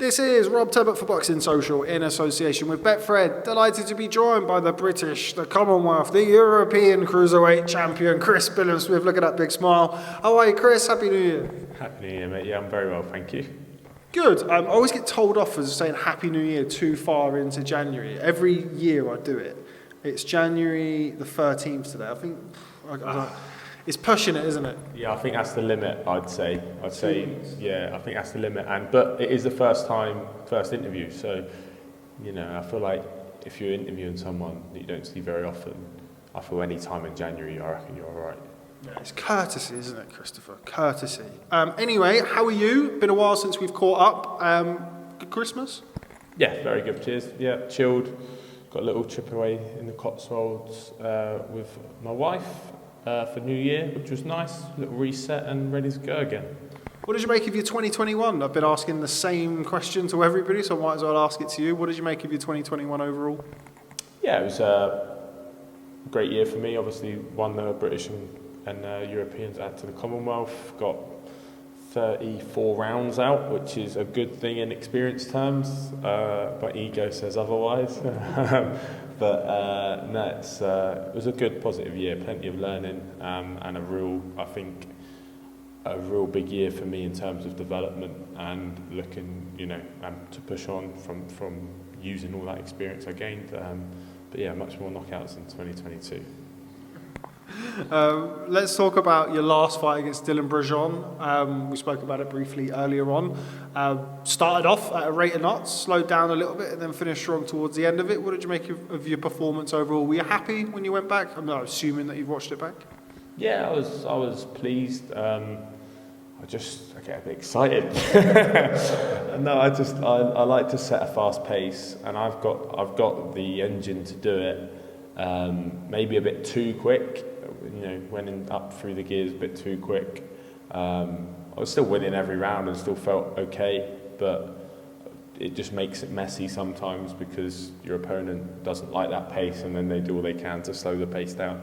This is Rob Tubbett for Boxing Social in association with Betfred. Delighted to be joined by the British, the Commonwealth, the European Cruiserweight Champion, Chris Billam-Smith. Look at that big smile. How are you, Chris? Happy New Year. Happy New Year, mate. Yeah, I'm very well, thank you. Good. I always get told off for saying Happy New Year too far into January. Every year I do it. It's January the 13th today. I think it's pushing it, isn't it? Yeah, I think that's the limit, I'd say, yeah, I think that's the limit. But it is the first interview, so, I feel like if you're interviewing someone that you don't see very often, I feel any time in January, I reckon you're all right. Yeah, it's courtesy, isn't it, Christopher? Courtesy. Anyway, how are you? Been a while since we've caught up. Good Christmas? Yeah, very good. Cheers. Yeah, chilled. Got a little trip away in the Cotswolds with my wife for New Year, which was nice. A little reset and ready to go again. What did you make of your 2021? I've been asking the same question to everybody, so I might as well ask it to you. What did you make of your 2021 overall? Yeah, it was a great year for me. Obviously, won the British and Europeans out to the Commonwealth. Got 34 rounds out, which is a good thing in experience terms. But ego says otherwise. But no, it was a good, positive year. Plenty of learning and a real big year for me in terms of development and looking, to push on from using all that experience I gained. But yeah, much more knockouts in 2022. Let's talk about your last fight against Dylan Brejon. We spoke about it briefly earlier on. Started off at a rate of knots, slowed down a little bit, and then finished strong towards the end of it. What did you make of your performance overall? Were you happy when you went back? I'm not assuming that you've watched it back. Yeah, I was pleased. I get a bit excited. No, I like to set a fast pace, and I've got the engine to do it. Maybe a bit too quick. Went up through the gears a bit too quick. I was still winning every round and still felt okay, but it just makes it messy sometimes because your opponent doesn't like that pace and then they do all they can to slow the pace down.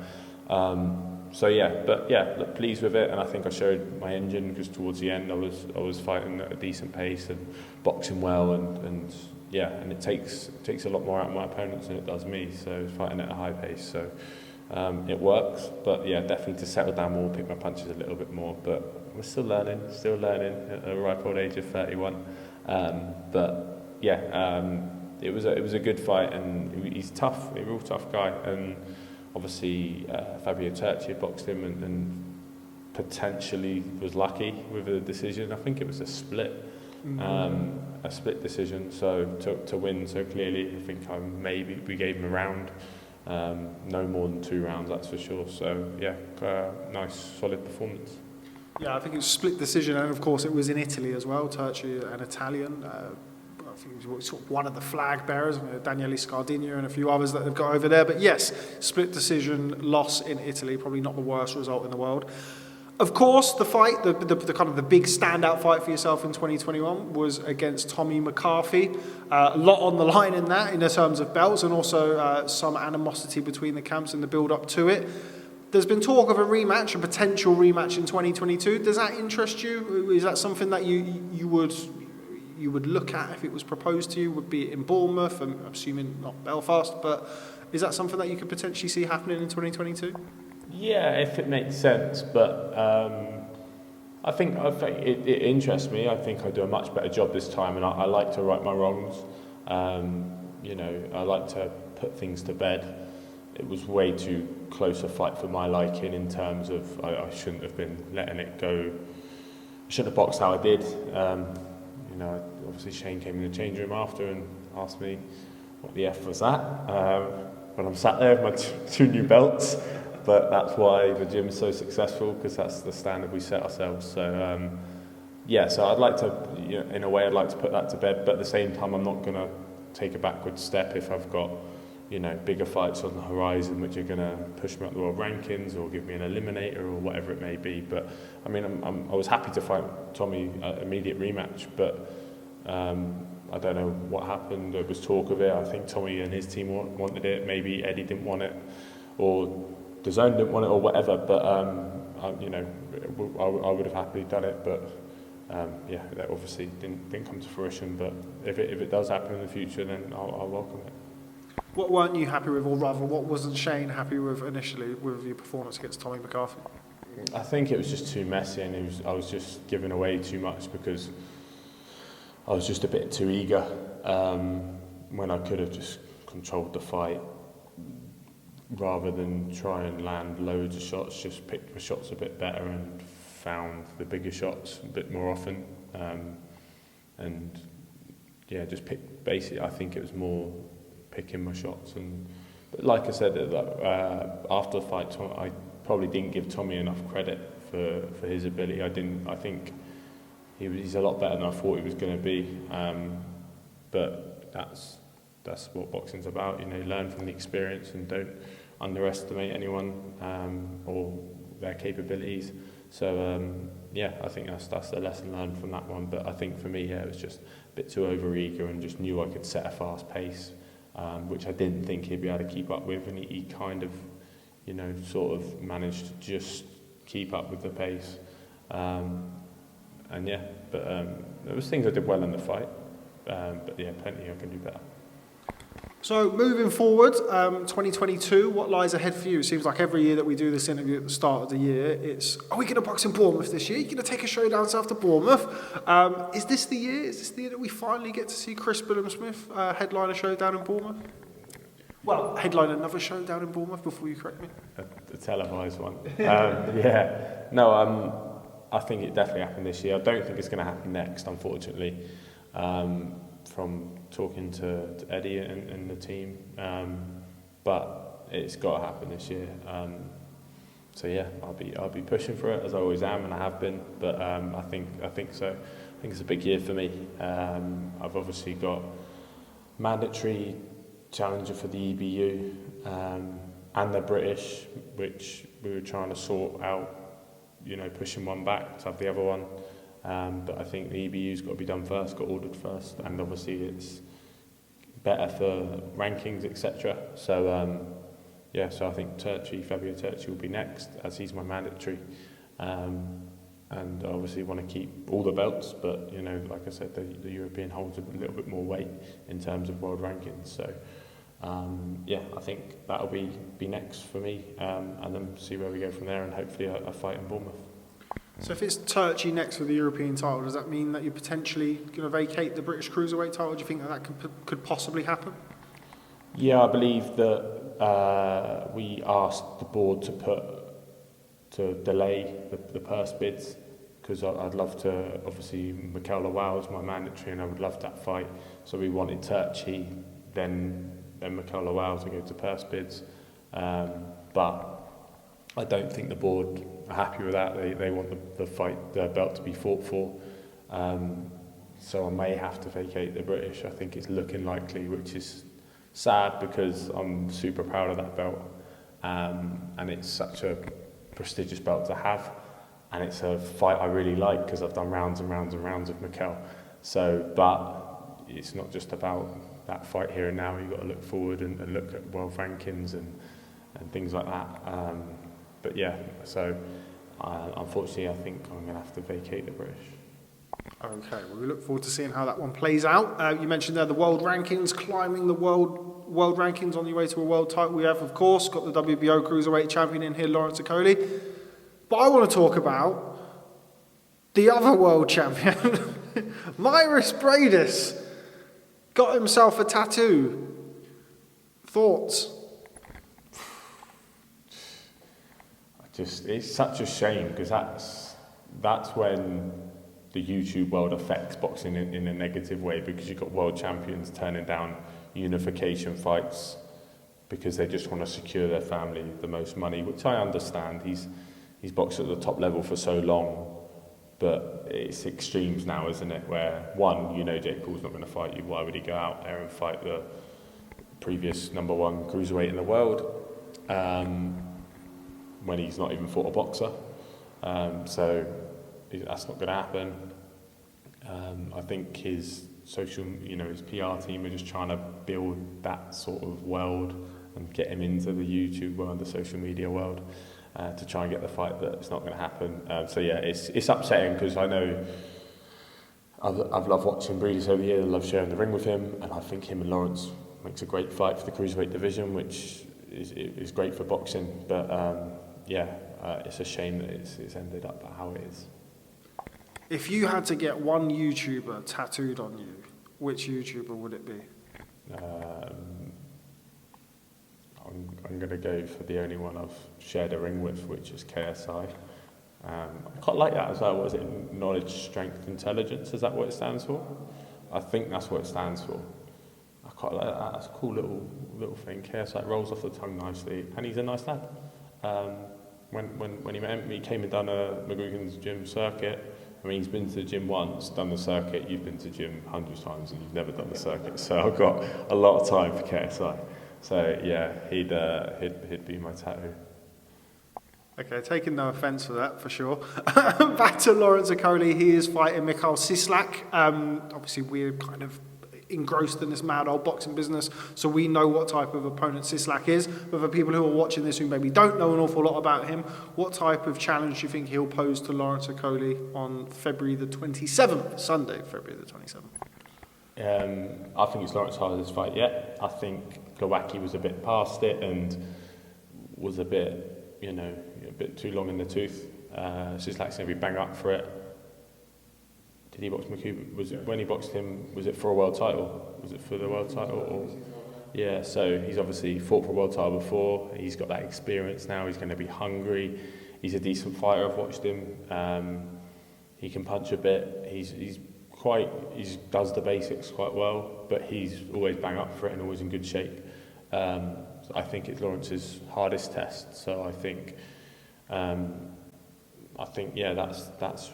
Look, pleased with it, and I think I showed my engine because towards the end I was fighting at a decent pace and boxing well, and it takes a lot more out of my opponents than it does me, so fighting at a high pace, so it works. But yeah, definitely to settle down more, pick my punches a little bit more, but we're still learning at a ripe old age of 31. It was a good fight, and he's tough, a real tough guy, and obviously Fabio Turchi boxed him and potentially was lucky with the decision. I think it was a split decision, so to win so clearly. I think maybe we gave him a round, no more than 2 rounds, that's for sure. So yeah, nice solid performance. Yeah, I think it was a split decision, and of course it was in Italy as well. Turchi, an Italian. I think he was sort of one of the flag bearers, Daniele Scardino and a few others that they've got over there. But yes, split decision, loss in Italy, probably not the worst result in the world. Of course, the fight, the kind of the big standout fight for yourself in 2021 was against Tommy McCarthy. A lot on the line in that, in terms of belts, and also some animosity between the camps in the build-up to it. There's been talk of a rematch, a potential rematch in 2022. Does that interest you? Is that something that you would look at if it was proposed to you? Would be in Bournemouth? I'm assuming not Belfast, but is that something that you could potentially see happening in 2022? Yeah, if it makes sense, but I think it interests me. I think I do a much better job this time, and I like to right my wrongs. I like to put things to bed. It was way too close a fight for my liking in terms of I shouldn't have been letting it go. I shouldn't have boxed how I did. Obviously Shane came in the change room after and asked me what the F was that. When I'm sat there with my two new belts. But that's why the gym is so successful, because that's the standard we set ourselves. So so I'd like to, in a way, I'd like to put that to bed. But at the same time, I'm not going to take a backward step if I've got, bigger fights on the horizon, which are going to push me up the world rankings or give me an eliminator or whatever it may be. But I mean, I was happy to fight Tommy immediate rematch, but I don't know what happened. There was talk of it. I think Tommy and his team wanted it. Maybe Eddie didn't want it, or the zone didn't want it, or whatever. But I would have happily done it. But yeah, that obviously didn't come to fruition. But if it does happen in the future, then I'll welcome it. What weren't you happy with, or rather, what wasn't Shane happy with initially with your performance against Tommy McCarthy? I think it was just too messy, and I was just giving away too much because I was just a bit too eager when I could have just controlled the fight rather than try and land loads of shots. Just picked my shots a bit better and found the bigger shots a bit more often, and yeah, just picked. Basically, I think it was more picking my shots. But like I said, after the fight, I probably didn't give Tommy enough credit for his ability. I think he's a lot better than I thought he was going to be. But that's what boxing's about. You know, learn from the experience and don't underestimate anyone or their capabilities. So yeah, I think that's the lesson learned from that one. But I think for me, yeah, it was just a bit too over-eager and just knew I could set a fast pace, which I didn't think he'd be able to keep up with, and he kind of, you know, sort of managed to just keep up with the pace. And yeah, but there was things I did well in the fight, but yeah, plenty I can do better. So moving forward, 2022, what lies ahead for you? It seems like every year that we do this interview at the start of the year, it's, are we going to box in Bournemouth this year? Are you going to take a show down south to Bournemouth? Is this the year? Is this the year that we finally get to see Chris Billam-Smith headline a show down in Bournemouth? Well, headline another show down in Bournemouth, before you correct me. A televised one. Yeah. No, I think it definitely happened this year. I don't think it's going to happen next, unfortunately. From talking to Eddie and the team, but it's got to happen this year. So yeah, I'll be pushing for it, as I always am, and I have been. But I think so. I think it's a big year for me. I've obviously got mandatory challenger for the EBU and the British, which we were trying to sort out. You know, pushing one back to have the other one. But I think the EBU's got to be done first, got ordered first, and obviously it's better for rankings, etc. So yeah, so I think Fabio Turchi will be next, as he's my mandatory, and I obviously want to keep all the belts, but you know, like I said, the European holds a little bit more weight in terms of world rankings. So yeah, I think that'll be next for me, and then see where we go from there, and hopefully a fight in Bournemouth. So if it's Turchi next for the European title, does that mean that you're potentially going to vacate the British Cruiserweight title? Do you think that could possibly happen? Yeah, I believe that we asked the board to delay the purse bids, because I'd love to, obviously Mikel Lawal's my mandatory and I would love that fight. So we wanted Turchi, then Mikel Lawal to go to purse bids. But I don't think the board are happy with that. They want the belt to be fought for. So I may have to vacate the British. I think it's looking likely, which is sad because I'm super proud of that belt. And it's such a prestigious belt to have. And it's a fight I really like because I've done rounds and rounds and rounds with Mikel. So, but it's not just about that fight here and now. You've got to look forward and look at world rankings and things like that. But yeah, so unfortunately I think I'm going to have to vacate the British. Okay, well, we look forward to seeing how that one plays out. You mentioned there the world rankings, climbing the world rankings on your way to a world title. We have, of course, got the WBO Cruiserweight champion in here, Lawrence Okolie. But I want to talk about the other world champion, Mairis Briedis, got himself a tattoo. Thoughts? It's such a shame because that's when the YouTube world affects boxing in a negative way, because you've got world champions turning down unification fights because they just want to secure their family the most money, which I understand. He's boxed at the top level for so long, but it's extremes now, isn't it? Where one, you know, Jake Paul's not going to fight you. Why would he go out there and fight the previous number one cruiserweight in the world? When he's not even fought a boxer. So that's not going to happen. I think his his PR team are just trying to build that sort of world and get him into the YouTube world, the social media world, to try and get the fight, that it's not going to happen. So yeah, it's upsetting because I know I've loved watching Briedis over the years. I love sharing the ring with him, and I think him and Lawrence makes a great fight for the cruiserweight division, which is great for boxing. But it's a shame that it's ended up how it is. If you had to get one YouTuber tattooed on you, which YouTuber would it be? I'm going to go for the only one I've shared a ring with, which is KSI. I quite like that as well. What is it? Knowledge, strength, intelligence. Is that what it stands for? I think that's what it stands for. I quite like that. That's a cool little thing. KSI rolls off the tongue nicely, and he's a nice lad. When he met him, he came and done a McGuigan's gym circuit. I mean, he's been to the gym once, done the circuit. You've been to the gym hundreds of times, and you've never done the circuit. So I've got a lot of time for KSI. So yeah, he'd be my tattoo. Okay, taking no offence for that, for sure. Back to Lawrence Okolie. He is fighting Okolie-Cieslak. Obviously, we're kind of engrossed in this mad old boxing business, so we know what type of opponent Cieslak is. But for people who are watching this who maybe don't know an awful lot about him, what type of challenge do you think he'll pose to Lawrence Okolie on February the 27th, Sunday, February the 27th? I think it's Lawrence's hardest fight yet. I think Glowacki was a bit past it and was a bit too long in the tooth. Cieslak's going to be bang up for it. Did he box McCuba? When he boxed him, was it for a world title? Was it for the world title? Or? Yeah, so he's obviously fought for a world title before. He's got that experience now. He's going to be hungry. He's a decent fighter. I've watched him. He can punch a bit. He does the basics quite well, but he's always bang up for it and always in good shape. So I think it's Lawrence's hardest test. So I think that's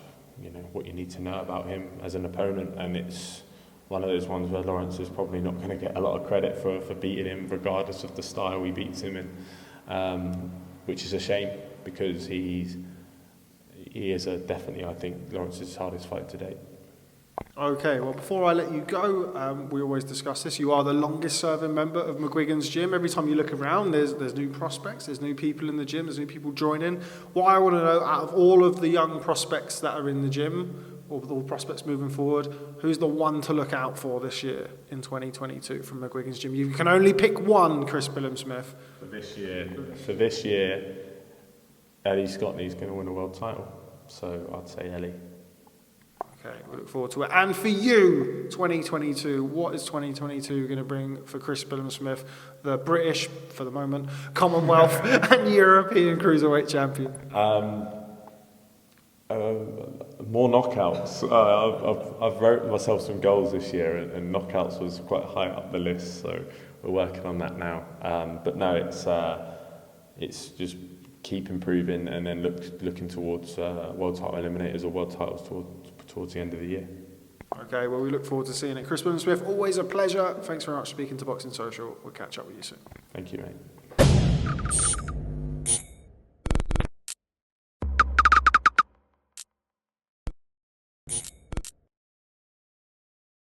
what you need to know about him as an opponent, and it's one of those ones where Lawrence is probably not going to get a lot of credit for beating him, regardless of the style he beats him in, which is a shame because he is definitely, I think, Lawrence's hardest fight to date. Okay, well, before I let you go, we always discuss this. You are the longest serving member of McGuigan's gym. Every time you look around, there's new prospects, there's new people in the gym, there's new people joining. What I want to know, out of all of the young prospects that are in the gym, or all prospects moving forward, who's the one to look out for this year in 2022 from McGuigan's gym? You can only pick one, Chris Billam-Smith. For this year, Ellie Scotney's going to win a world title, so I'd say Ellie. Okay, we look forward to it. And for you, 2022, what is 2022 going to bring for Chris Billam-Smith, the British, for the moment, Commonwealth and European Cruiserweight champion? More knockouts. I've wrote myself some goals this year, and knockouts was quite high up the list, so we're working on that now. But no, it's just keep improving and then looking towards world title eliminators or world titles towards the end of the year. Okay, well, we look forward to seeing it. Chris Billam-Smith, always a pleasure. Thanks very much for speaking to Boxing Social. We'll catch up with you soon. Thank you, mate.